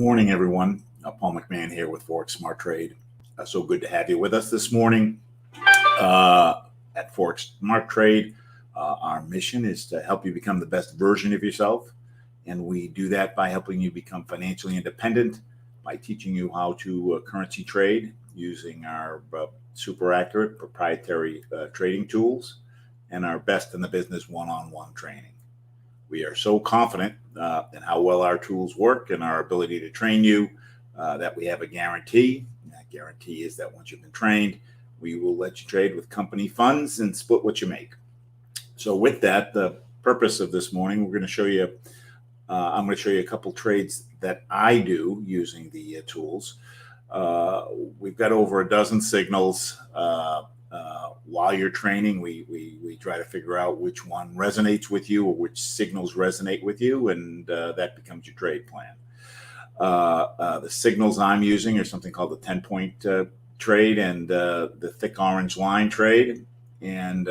morning, everyone. Paul McMann here with Forex Smart Trade. So good to have you with us this morning at Forex Smart Trade. Our mission is to help you become the best version of yourself, and we do that by helping you become financially independent by teaching you how to currency trade using our super accurate proprietary trading tools and our best in the business one-on-one training. We are so confident in how well our tools work and our ability to train you that we have a guarantee. And that guarantee is that once you've been trained, we will let you trade with company funds and split what you make. So with that, the purpose of this morning, we're going to show you, I'm going to show you a couple trades that I do using the tools. We've got over a dozen signals. While you're training, we try to figure out which one resonates with you or which signals resonate with you, and that becomes your trade plan. The signals I'm using are something called the 10-point trade and the thick orange line trade, and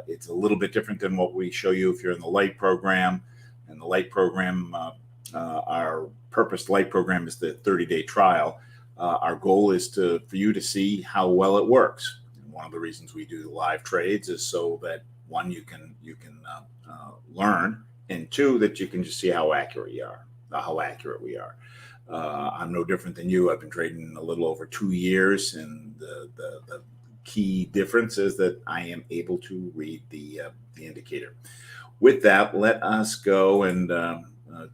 it's a little bit different than what we show you if you're in the light program. And the light program, our purpose light program is the 30-day trial. Our goal is for you to see how well it works. One of the reasons we do the live trades is so that one, you can learn, and two, that you can just see how accurate we are. I'm no different than you. I've been trading a little over 2 years, and the key difference is that I am able to read the indicator. With that, let us go and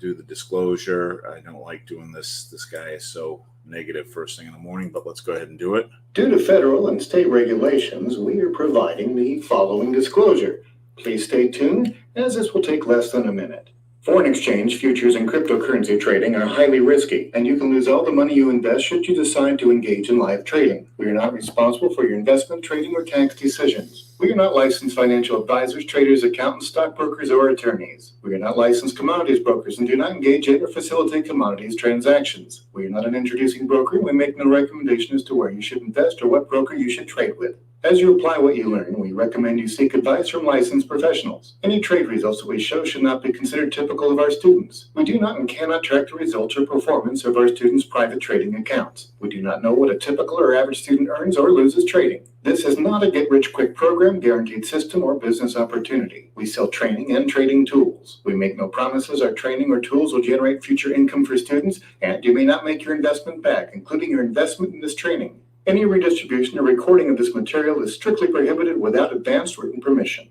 do the disclosure. I don't like doing this. This guy is so negative first thing in the morning, but let's go ahead and do it. Due to federal and state regulations, we are providing the following disclosure. Please stay tuned, as this will take less than a minute. Foreign exchange, futures, and cryptocurrency trading are highly risky, and you can lose all the money you invest should you decide to engage in live trading. We are not responsible for your investment, trading, or tax decisions. We are not licensed financial advisors, traders, accountants, stockbrokers, or attorneys. We are not licensed commodities brokers and do not engage in or facilitate commodities transactions. We are not an introducing broker, and we make no recommendation as to where you should invest or what broker you should trade with. As you apply what you learn, we recommend you seek advice from licensed professionals. Any trade results that we show should not be considered typical of our students. We do not and cannot track the results or performance of our students' private trading accounts. We do not know what a typical or average student earns or loses trading. This is not a get-rich-quick program, guaranteed system, or business opportunity. We sell training and trading tools. We make no promises our training or tools will generate future income for students, and you may not make your investment back, including your investment in this training. Any redistribution or recording of this material is strictly prohibited without advance written permission.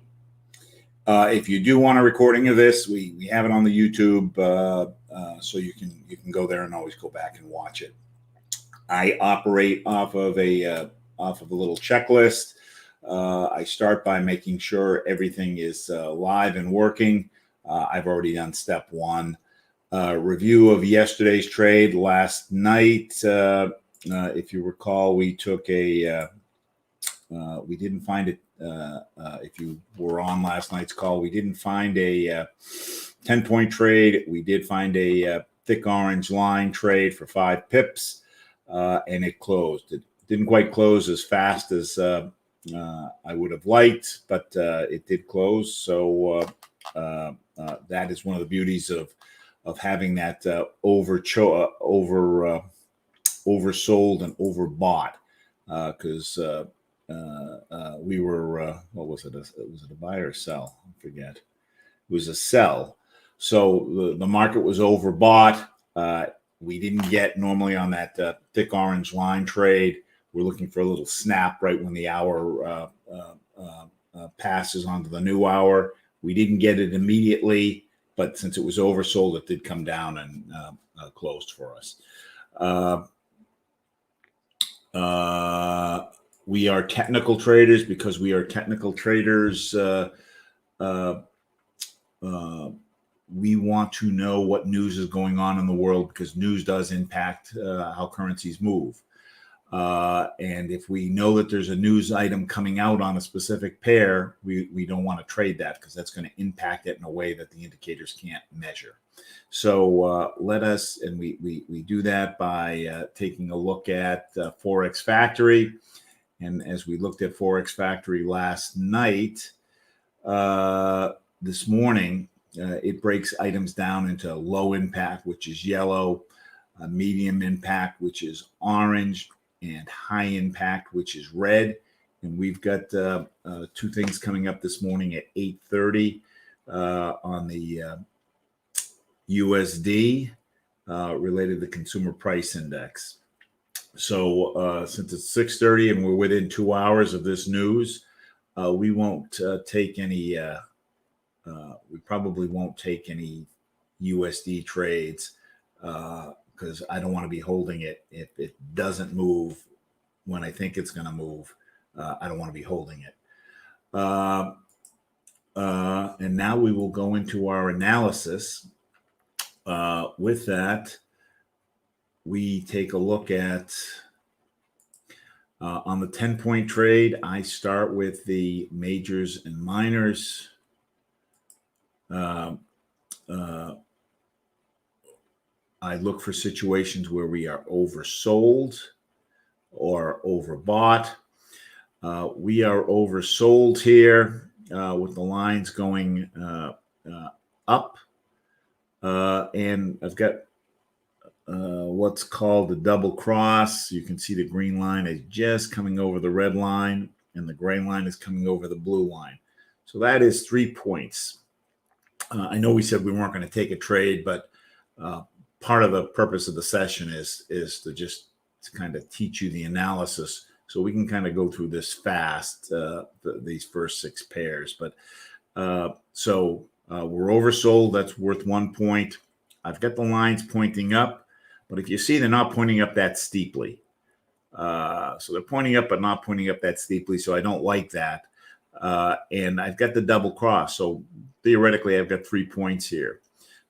If you do want a recording of this, we have it on the YouTube, so you can go there and always go back and watch it. I operate off of a little checklist. I start by making sure everything is live and working. I've already done step one. Review of yesterday's trade last night. If you recall, we took we didn't find it. If you were on last night's call, we didn't find a 10-point trade. We did find a thick orange line trade for 5 pips, and it closed. It didn't quite close as fast as I would have liked, but it did close. So that is one of the beauties of having that oversold and overbought, because we were what was it? Was it a buy or sell? I forget. It was a sell. So the market was overbought. We didn't get normally on that thick orange line trade. We're looking for a little snap right when the hour passes onto the new hour. We didn't get it immediately, but since it was oversold, it did come down and closed for us. We are technical traders. Because we are technical traders, we want to know what news is going on in the world, because news does impact how currencies move. And if we know that there's a news item coming out on a specific pair, we don't want to trade that, because that's going to impact it in a way that the indicators can't measure. So let us, and we do that by taking a look at Forex Factory. And as we looked at Forex Factory last night, this morning, it breaks items down into low impact, which is yellow, medium impact, which is orange, and high impact, which is red. And we've got two things coming up this morning at 8:30 on the USD related to the Consumer Price Index. So since it's 6:30 and we're within 2 hours of this news, we won't take any. We probably won't take any USD trades because I don't want to be holding it if it doesn't move when I think it's going to move. I don't want to be holding it. And now we will go into our analysis. With that, we take a look at on the 10-point trade. I start with the majors and minors. I look for situations where we are oversold or overbought. We are oversold here with the lines going up. And I've got what's called a double cross. You can see the green line is just coming over the red line, and the gray line is coming over the blue line. So that is 3 points. I know we said we weren't going to take a trade, but part of the purpose of the session is to just kind of teach you the analysis so we can kind of go through this fast, these first 6 pairs. But so we're oversold. That's worth 1 point. I've got the lines pointing up, but if you see, they're not pointing up that steeply. So they're pointing up, but not pointing up that steeply. So I don't like that. And I've got the double cross. So theoretically, I've got 3 points here.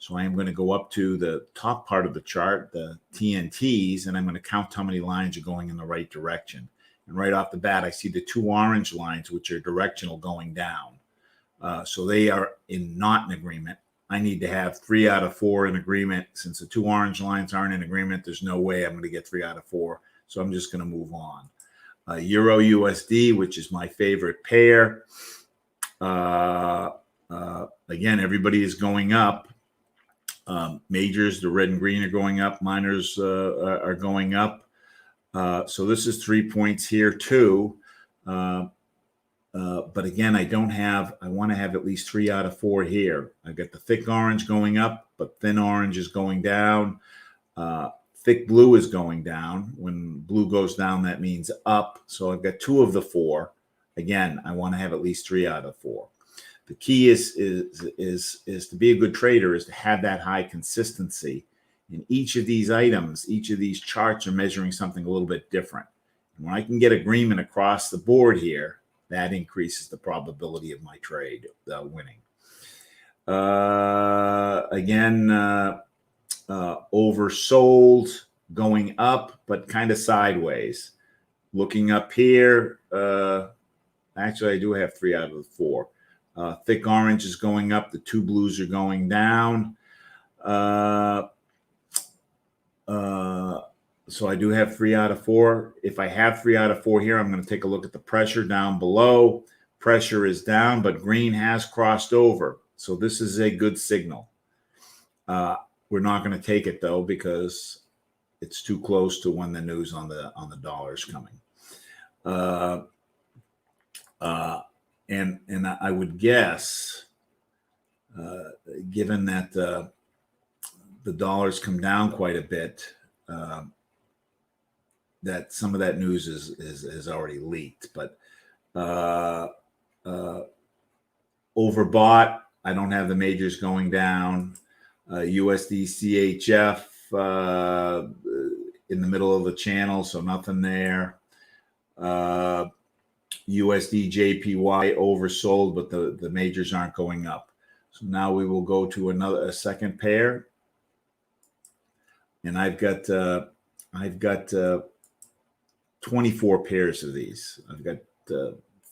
So I am going to go up to the top part of the chart, the TNTs, and I'm going to count how many lines are going in the right direction. And right off the bat, I see the 2 orange lines, which are directional going down. So they are not in agreement. I need to have 3 out of 4 in agreement. Since the 2 orange lines aren't in agreement, there's no way I'm going to get 3 out of 4. So I'm just going to move on. Euro USD, which is my favorite pair. Again, everybody is going up. Majors, the red and green are going up. Minors are going up. So this is 3 points here too. But again, I want to have at least 3 out of 4 here. I've got the thick orange going up, but thin orange is going down. Thick blue is going down. When blue goes down, that means up. So I've got 2 of the 4. Again, I want to have at least 3 out of 4. The key is to be a good trader is to have that high consistency. In each of these items, each of these charts are measuring something a little bit different. And when I can get agreement across the board here, that increases the probability of my trade winning. Again, oversold, going up, but kind of sideways. Looking up here, actually, I do have 3 out of the 4. Thick orange is going up. The 2 blues are going down. So I do have 3 out of 4. If I have 3 out of 4 here, I'm going to take a look at the pressure down below. Pressure is down, but green has crossed over. So this is a good signal. We're not going to take it though because it's too close to when the news on the dollar is coming. And I would guess, given that the dollar's come down quite a bit, that some of that news is already leaked. But overbought, I don't have the majors going down. USD CHF in the middle of the channel, so nothing there. USD JPY oversold, but the majors aren't going up. So now we will go to a second pair, and I've got 24 pairs of these. I've got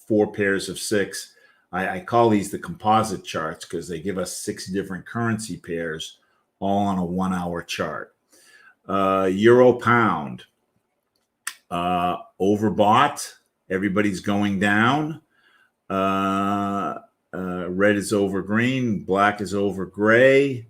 4 pairs of 6. I call these the composite charts because they give us 6 different currency pairs all on a 1-hour chart. Euro pound, overbought. Everybody's going down. Red is over green. Black is over gray.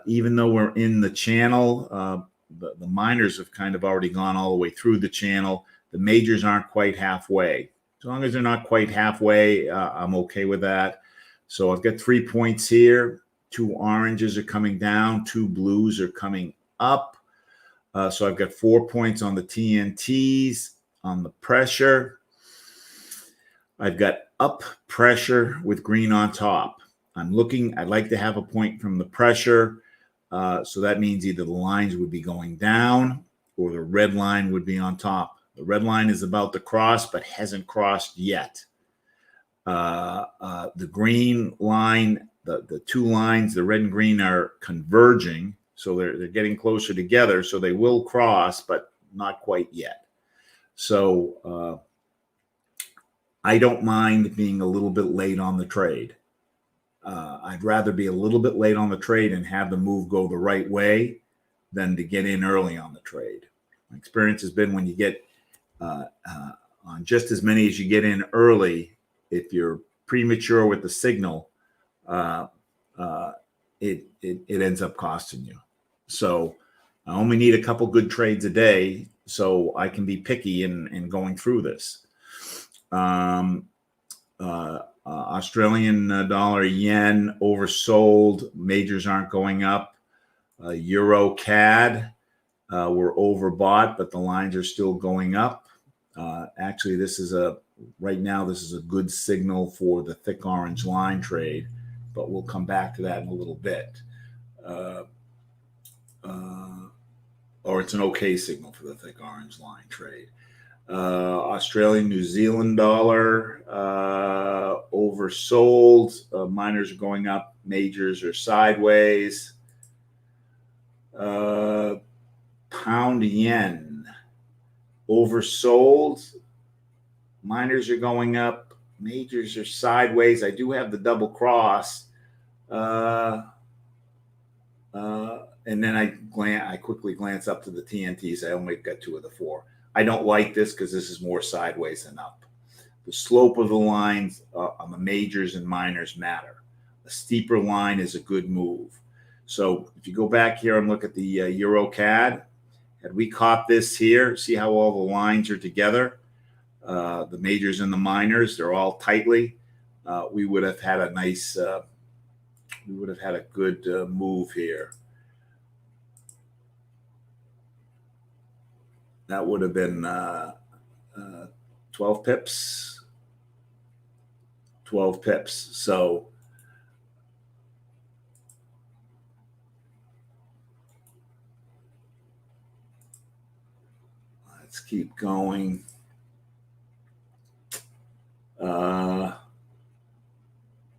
even though we're in the channel, the minors have kind of already gone all the way through the channel. The majors aren't quite halfway. As long as they're not quite halfway, I'm okay with that. So I've got 3 points here. 2 oranges are coming down. 2 blues are coming up. So I've got 4 points on the TNTs, on the pressure. I've got up pressure with green on top. I'd like to have a point from the pressure. So that means either the lines would be going down or the red line would be on top. The red line is about to cross, but hasn't crossed yet. The green line, the 2 lines, the red and green, are converging. So they're getting closer together. So they will cross, but not quite yet. So I don't mind being a little bit late on the trade. I'd rather be a little bit late on the trade and have the move go the right way than to get in early on the trade. My experience has been when you get on just as many as you get in early, if you're premature with the signal, it ends up costing you. So I only need a couple good trades a day so I can be picky in going through this. Australian dollar, yen oversold. Majors aren't going up. Euro CAD, we're overbought, but the lines are still going up. Actually, right now this is a good signal for the thick orange line trade, but we'll come back to that in a little bit. Or it's an okay signal for the thick orange line trade. Australian New Zealand dollar, oversold. Minors are going up, majors are sideways. Pound yen, oversold. Minors are going up, majors are sideways. I do have the double cross. And then I quickly glance up to the TNTs. I only got 2 of the 4. I don't like this because this is more sideways than up. The slope of the lines on the majors and minors matter. A steeper line is a good move. So if you go back here and look at the Euro CAD, had we caught this here, see how all the lines are together? The majors and the minors, they're all tightly. We would have had a nice, we would have had a good move here. That would have been 12 pips. 12 pips. So let's keep going.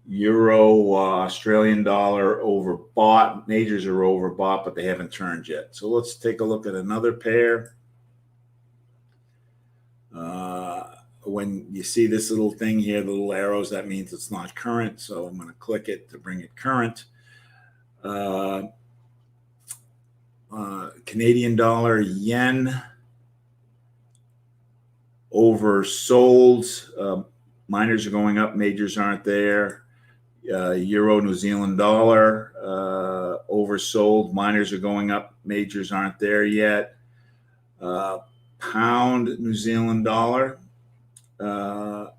Euro, Australian dollar overbought. Majors are overbought, but they haven't turned yet. So let's take a look at another pair. When you see this little thing here, the little arrows, that means it's not current. So I'm going to click it to bring it current. Canadian dollar, yen, oversold. Minors are going up, majors aren't there. Euro, New Zealand dollar, oversold. Minors are going up, majors aren't there yet. Pound, New Zealand dollar. I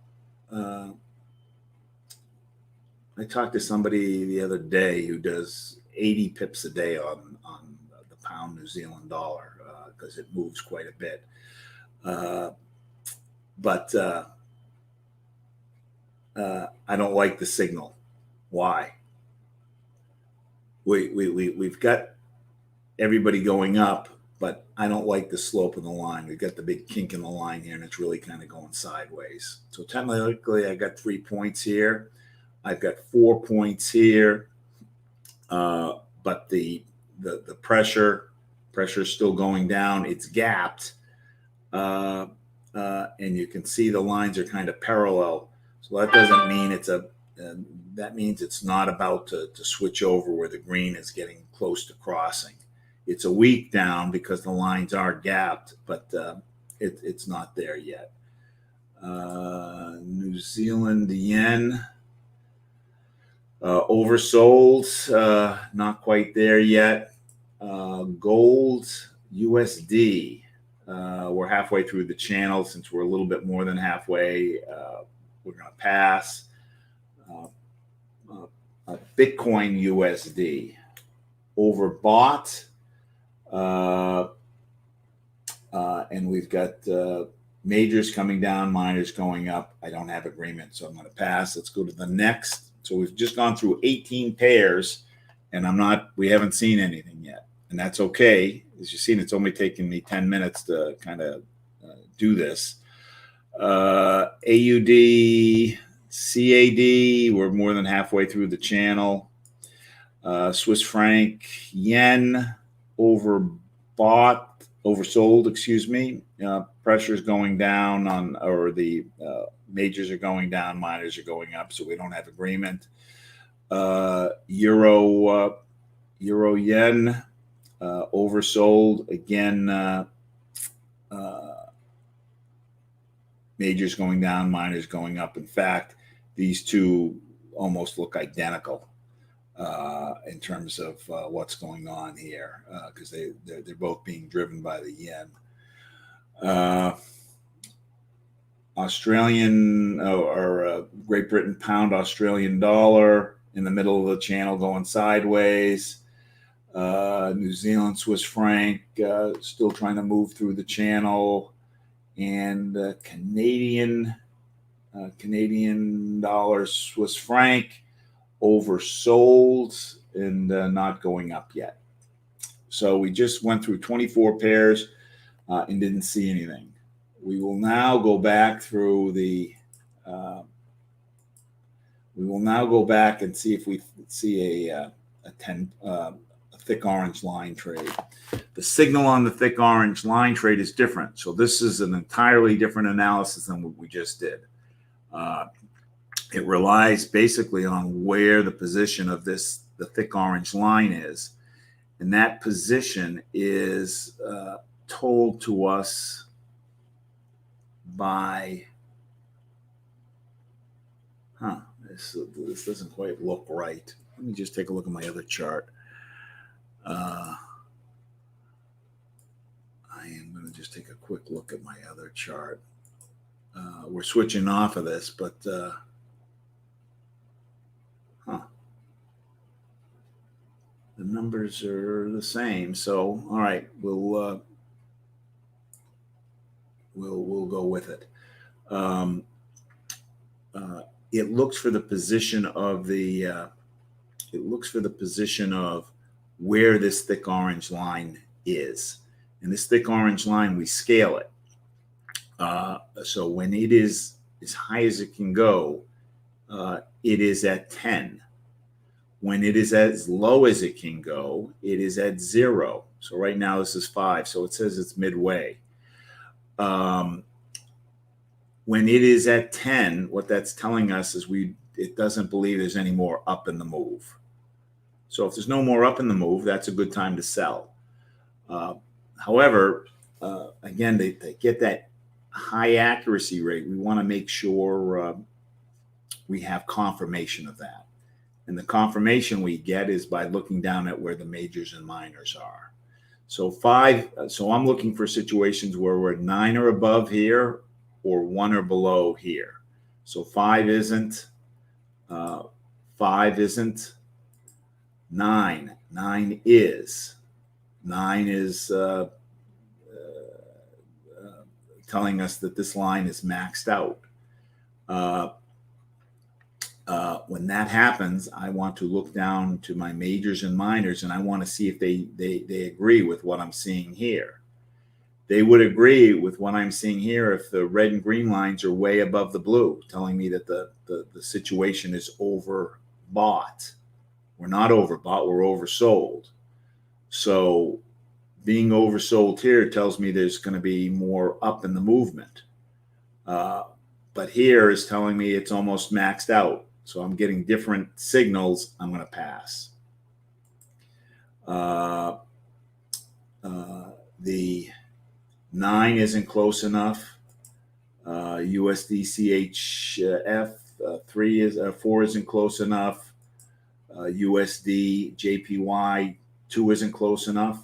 talked to somebody the other day who does 80 pips a day on the pound New Zealand dollar because it moves quite a bit. But I don't like the signal. Why? We've got everybody going up, but I don't like the slope of the line. We've got the big kink in the line here, and it's really kind of going sideways. So technically, I got 3 points here. I've got 4 points here, but the pressure is still going down. It's gapped, and you can see the lines are kind of parallel. So that doesn't mean that means it's not about to switch over where the green is getting close to crossing. It's a week down because the lines are gapped, but it's not there yet. New Zealand yen. Oversold, not quite there yet. Gold, USD. We're halfway through the channel. Since we're a little bit more than halfway, we're going to pass. Bitcoin USD, overbought. And we've got majors coming down, minors going up. I don't have agreement, so I'm going to pass. Let's go to the next. So we've just gone through 18 pairs, and we haven't seen anything yet. And that's okay. As you've seen, it's only taken me 10 minutes to kind of do this. AUD, CAD, we're more than halfway through the channel. Swiss franc, yen, oversold, excuse me. Pressure's going down the majors are going down, minors are going up, so we don't have agreement. Euro yen, oversold again. Majors going down, minors going up. In fact, these two almost look identical in terms of what's going on here, because they're both being driven by the yen. Australian or Great Britain pound, Australian dollar in the middle of the channel going sideways. New Zealand Swiss franc still trying to move through the channel, and Canadian dollar Swiss franc oversold and not going up yet. So we just went through 24 pairs and didn't see anything. We will now go back through the. We will now go back and see if we see a thick orange line trade. The signal on the thick orange line trade is different. So this is an entirely different analysis than what we just did. It relies basically on where the position of the thick orange line is. And that position is told to us by, this doesn't quite look right. Let me just take a look at my other chart. I am going to just take a quick look at my other chart. We're switching off of this, but the numbers are the same. So, all right, we'll go with it. It looks for the position of where this thick orange line is, and this thick orange line, we scale it. So when it is as high as it can go, it is at 10. When it is as low as it can go, it is at 0. So right now this is 5. So it says it's midway. When it is at 10, what that's telling us is it doesn't believe there's any more up in the move. So if there's no more up in the move, that's a good time to sell. However, again, they get that high accuracy rate. We want to make sure we have confirmation of that. And the confirmation we get is by looking down at where the majors and minors are. So I'm looking for situations where we're 9 or above here, or 1 or below here. So 5 isn't, 9. 9 is. 9 is telling us that this line is maxed out. When that happens, I want to look down to my majors and minors, and I want to see if they agree with what I'm seeing here. They would agree with what I'm seeing here if the red and green lines are way above the blue, telling me that the situation is overbought. We're not overbought, we're oversold. So being oversold here tells me there's going to be more up in the movement. But here is telling me it's almost maxed out. So I'm getting different signals. I'm going to pass. The 9 isn't close enough. USD CHF 4 isn't close enough. USD, JPY, 2 isn't close enough.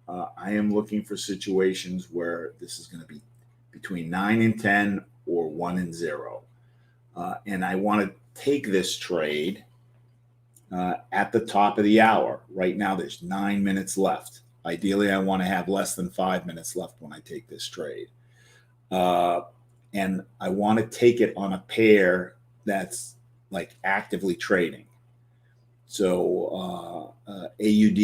I am looking for situations where this is going to be between 9 and 10 or 1 and 0. And I want to take this trade at the top of the hour. Right now, there's 9 minutes left. Ideally, I want to have less than 5 minutes left when I take this trade. And I want to take it on a pair that's like actively trading. So AUD,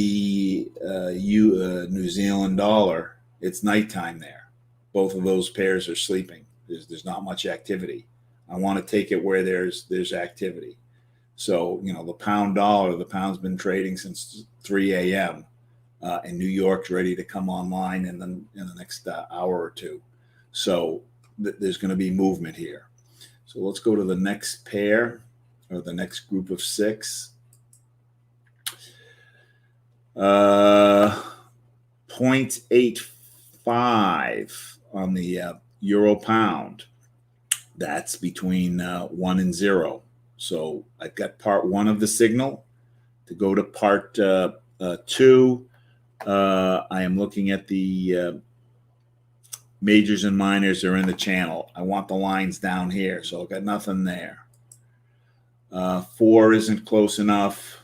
New Zealand dollar, it's nighttime there. Both of those pairs are sleeping. There's not much activity. I want to take it where there's activity. So, the pound dollar, the pound's been trading since 3 a.m. And New York's ready to come online in the next hour or two. So there's going to be movement here. So let's go to the next pair or the next group of 6. 0.85 on the euro pound. That's between 1 and 0. So I've got part 1 of the signal. To go to part 2, I am looking at the majors and minors are in the channel. I want the lines down here, so I've got nothing there. 4 isn't close enough.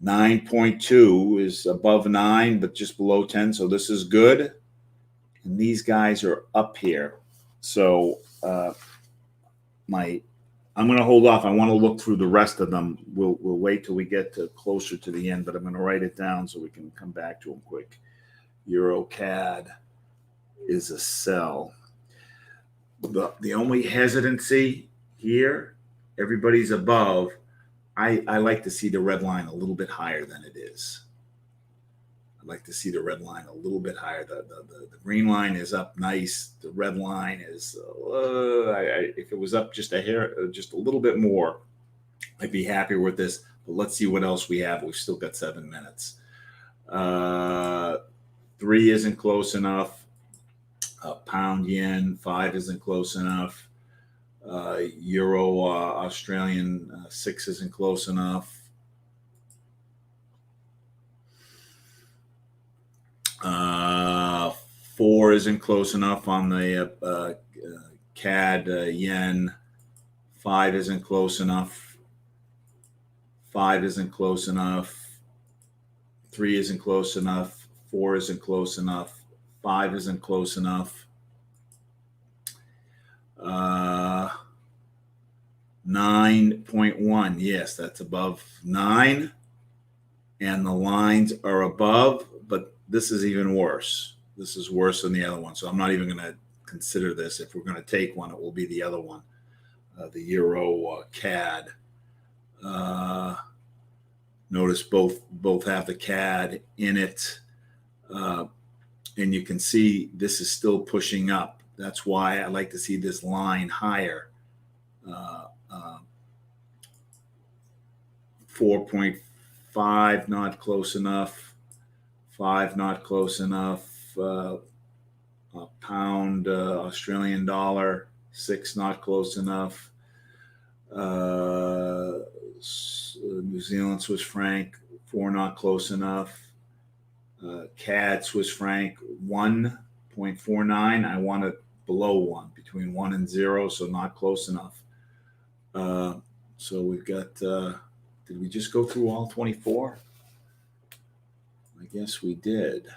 9.2 is above 9, but just below 10, so this is good. And these guys are up here. So I'm going to hold off. I want to look through the rest of them. We'll wait till we get closer to the end, but I'm going to write it down so we can come back to them quick. Euro CAD is a sell. The only hesitancy here, everybody's above. I like to see the red line a little bit higher than it is. I'd like to see the red line a little bit higher. The green line is up nice. The red line is, if it was up just a hair, just a little bit more, I'd be happier with this. But let's see what else we have. We've still got 7 minutes. 3 isn't close enough. Pound yen, 5 isn't close enough. Euro Australian, 6 isn't close enough. 4 isn't close enough on the CAD yen. 5 isn't close enough. 5 isn't close enough. 3 isn't close enough. 4 isn't close enough. 5 isn't close enough. 9.1, yes, that's above 9, and the lines are above, but this is even worse. This is worse than the other one, so I'm not even going to consider this. If we're going to take one, it will be the other one, the Euro CAD. Notice both have the CAD in it, and you can see this is still pushing up. That's why I like to see this line higher. 4.5 not close enough. 5 not close enough. Pound Australian dollar, 6 not close enough. New Zealand Swiss franc, 4 not close enough. CAD Swiss franc, 1.49. I want it below 1, between 1 and 0, so not close enough. So we've got, did we just go through all 24? I guess we did.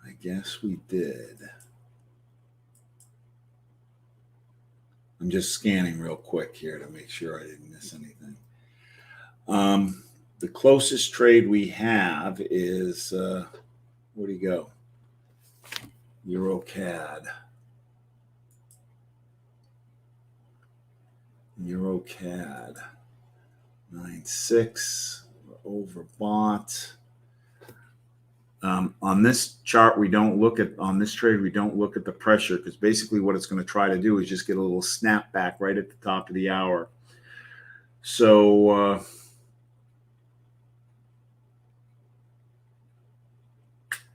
I guess we did. I'm just scanning real quick here to make sure I didn't miss anything. The closest trade we have is, where'd he go? Euro CAD. Euro CAD. 9.6. Overbought. On this chart, we don't look at, on this trade, we don't look at the pressure, because basically what it's going to try to do is just get a little snap back right at the top of the hour. So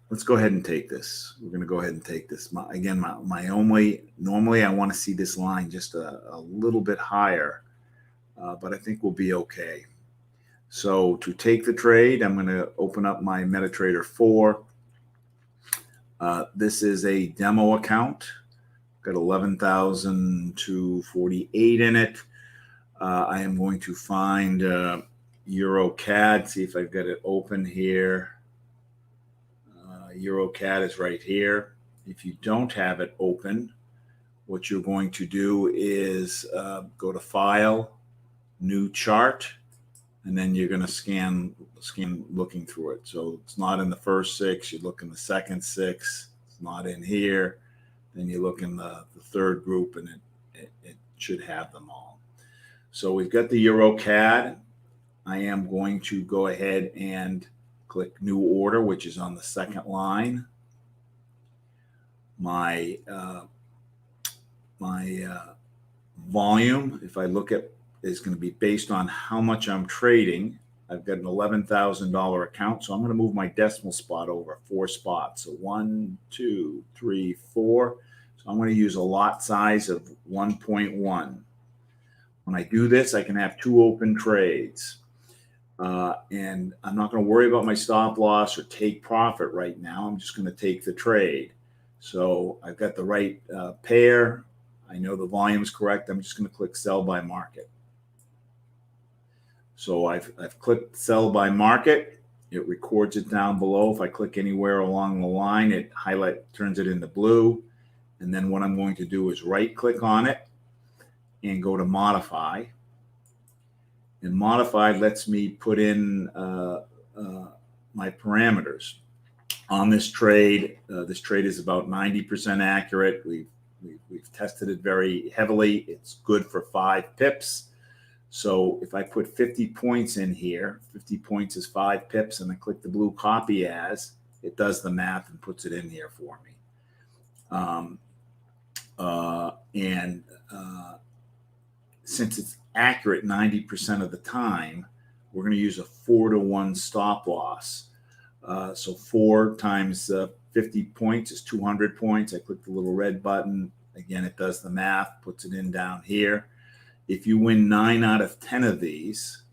let's go ahead and take this. We're going to go ahead and take this. Normally I want to see this line just a little bit higher, but I think we'll be okay. So to take the trade, I'm going to open up my MetaTrader 4. This is a demo account. Got 11,248 in it. I am going to find EuroCAD, see if I've got it open here. EuroCAD is right here. If you don't have it open, what you're going to do is go to File, New Chart, and then you're going to scan looking through it. So it's not in the first 6. You look in the second 6. It's not in here. Then you look in the third group, and it should have them all. So we've got the EuroCAD. I am going to go ahead and click New Order, which is on the second line. My volume, if I look at, is going to be based on how much I'm trading. I've got an $11,000 account, so I'm going to move my decimal spot over 4 spots. So 1, 2, 3, 4. So I'm going to use a lot size of 1.1. When I do this, I can have 2 open trades. And I'm not going to worry about my stop loss or take profit right now. I'm just going to take the trade. So I've got the right pair. I know the volume is correct. I'm just going to click Sell by Market. So I've clicked Sell by Market. It records it down below. If I click anywhere along the line, it turns it into blue. And then what I'm going to do is right-click on it and go to Modify. And Modify lets me put in my parameters. On this trade is about 90% accurate. We've tested it very heavily. It's good for 5 pips. So if I put 50 points in here, 50 points is 5 pips, and I click the blue Copy As, it does the math and puts it in here for me. Since it's accurate 90% of the time, we're going to use a 4-to-1 stop loss. So 4 times 50 points is 200 points. I click the little red button. Again, it does the math, puts it in down here. If you win 9 out of 10 of these,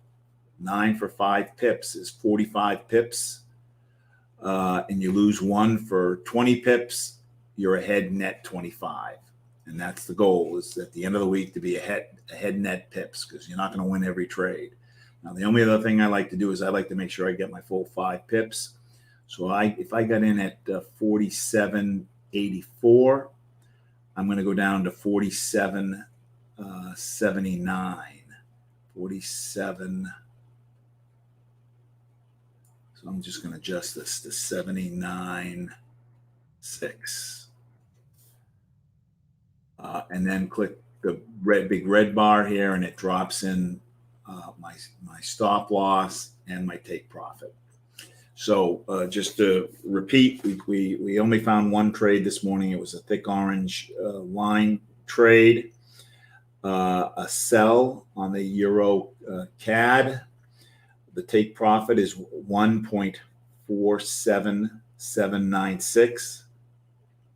9 for 5 pips is 45 pips. And you lose 1 for 20 pips, you're ahead net 25. And that's the goal, is at the end of the week to be ahead net pips, because you're not going to win every trade. Now, the only other thing I like to do is I like to make sure I get my full 5 pips. So if I got in at 47.84, I'm going to go down to 47.79. 47. So I'm just going to adjust this to 79.6. And then click the big red bar here, and it drops in my stop loss and my take profit. So just to repeat, we only found 1 trade this morning. It was a thick orange line trade. A sell on the Euro CAD. The take profit is 1.47796.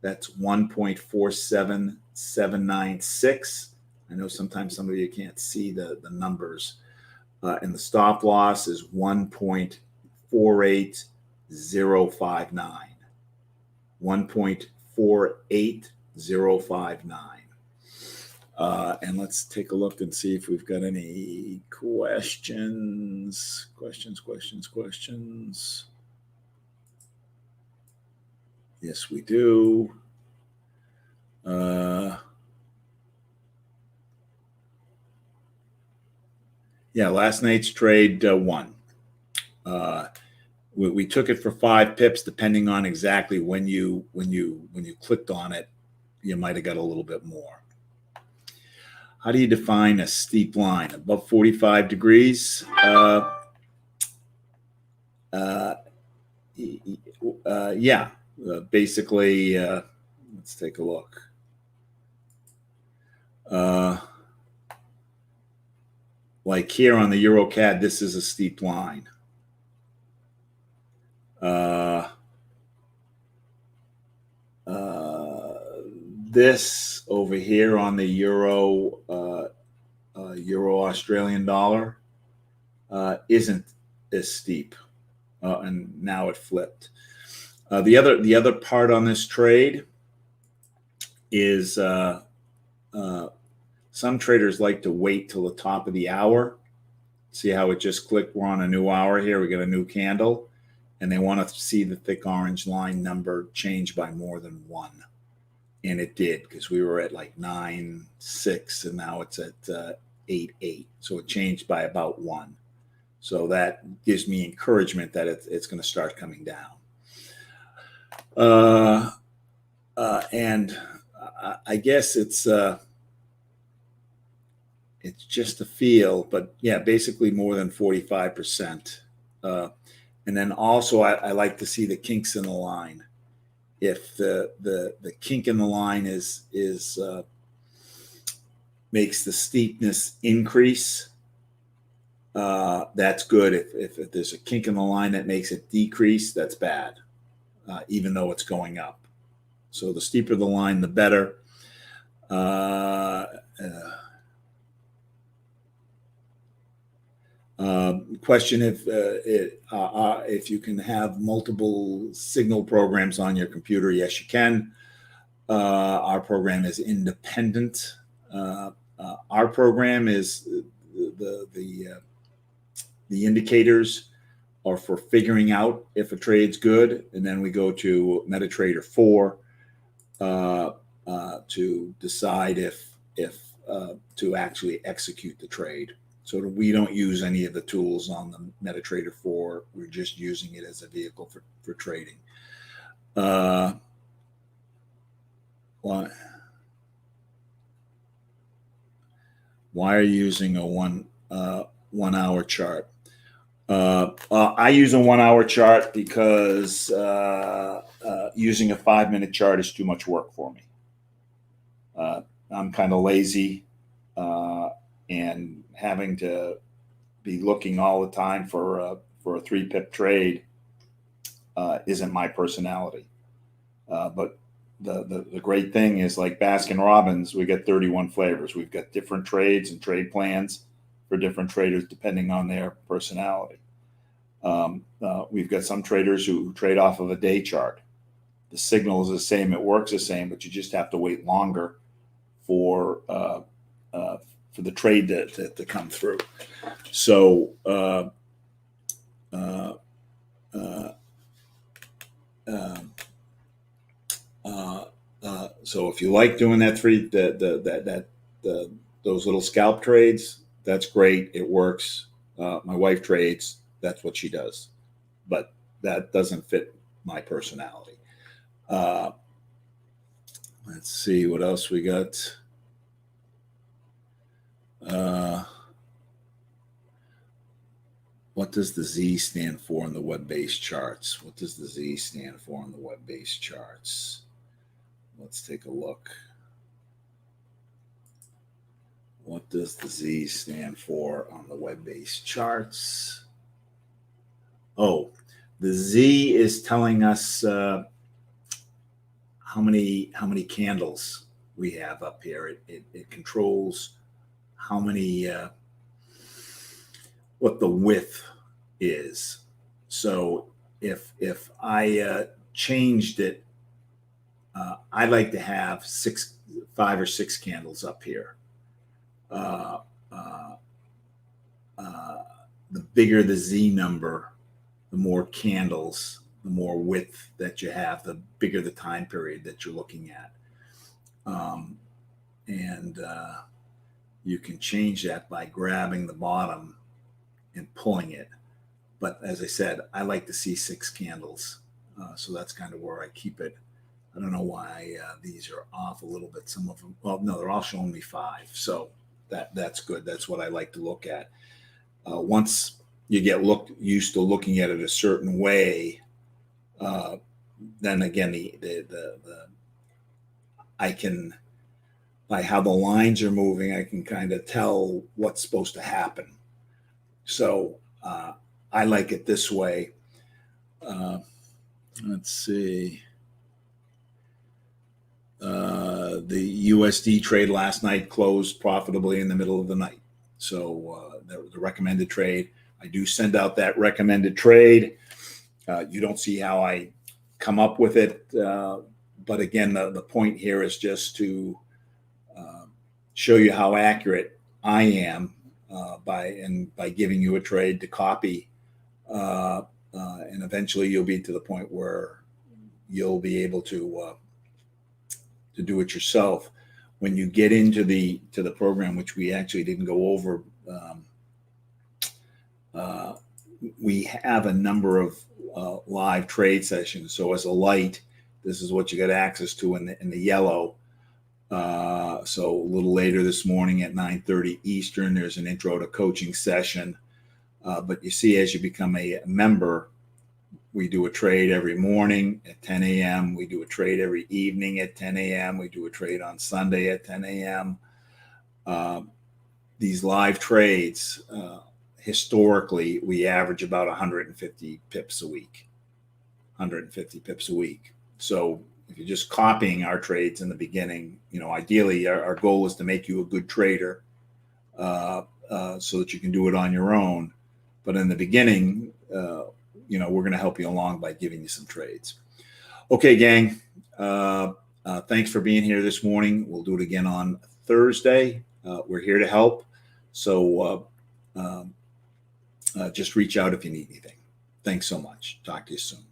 That's 1.47796. I know sometimes some of you can't see the numbers. And the stop loss is 1.48059. 1.48059. And let's take a look and see if we've got any questions. Yes, we do. Yeah, last night's trade won. We took it for 5 pips, depending on exactly when you clicked on it. You might have got a little bit more. How do you define a steep line? Above 45 degrees? Yeah. Basically, let's take a look. Like here on the EuroCAD, this is a steep line. This over here on the euro Australian dollar isn't as steep, and now it flipped. The other part on this trade is some traders like to wait till the top of the hour. See how it just clicked? We're on a new hour here. We got a new candle, and they want to see the thick orange line number change by more than 1. And it did, because we were at like 9.6 and now it's at 8.8. So it changed by about 1. So that gives me encouragement that it's going to start coming down. And I guess it's just a feel, but yeah, basically more than 45%. And then also I like to see the kinks in the line. If the kink in the line is makes the steepness increase, that's good. If there's a kink in the line that makes it decrease, that's bad, even though it's going up. So the steeper the line, the better. Question if you can have multiple signal programs on your computer. Yes, you can. Our program is independent. Our program is the indicators are for figuring out if a trade's good, and then we go to MetaTrader 4 to decide if to actually execute the trade. So we don't use any of the tools on the MetaTrader 4. We're just using it as a vehicle for trading. Why are you using a 1 hour chart? I use a 1 hour chart because using a 5-minute chart is too much work for me. I'm kind of lazy, and having to be looking all the time for a 3-pip trade isn't my personality. But the great thing is, like Baskin Robbins, we get 31 flavors. We've got different trades and trade plans for different traders depending on their personality. We've got some traders who trade off of a day chart. The signal is the same, it works the same, but you just have to wait longer for the trade to come through. So so if you like doing that those little scalp trades, that's great. It works. My wife trades. That's what she does, but that doesn't fit my personality. Let's see what else we got. What does the Z stand for in the web-based charts? What does the Z stand for in the web-based charts? Let's take a look. What does the Z stand for on the web-based charts? Oh, the Z is telling us how many candles we have up here. It controls how many what the width is. So if I changed it, I'd like to have 5 or 6 candles up here. The bigger the Z number, the more candles, the more width that you have, the bigger the time period that you're looking at. And you can change that by grabbing the bottom and pulling it. But as I said, I like to see 6 candles. So that's kind of where I keep it. I don't know why these are off a little bit. Some of them, well, no, they're all showing me 5. So that's good. That's what I like to look at. Once you get used to looking at it a certain way, then again, I can, by how the lines are moving, I can kind of tell what's supposed to happen. So I like it this way. Let's see. The USD trade last night closed profitably in the middle of the night. So the recommended trade, I do send out that recommended trade. You don't see how I come up with it. But again, the point here is just to show you how accurate I am by giving you a trade to copy. And eventually you'll be to the point where you'll be able to do it yourself. When you get into the program, which we actually didn't go over, we have a number of live trade sessions. So as a light, this is what you got access to in the yellow. So a little later this morning at 9:30 Eastern, there's an intro to coaching session. But you see, as you become a member, we do a trade every morning at 10 a.m. We do a trade every evening at 10 a.m. We do a trade on Sunday at 10 a.m. These live trades, historically, we average about 150 pips a week. 150 pips a week. So if you're just copying our trades in the beginning, ideally our goal is to make you a good trader so that you can do it on your own. But in the beginning, we're going to help you along by giving you some trades. Okay, gang. Thanks for being here this morning. We'll do it again on Thursday. We're here to help. So just reach out if you need anything. Thanks so much. Talk to you soon.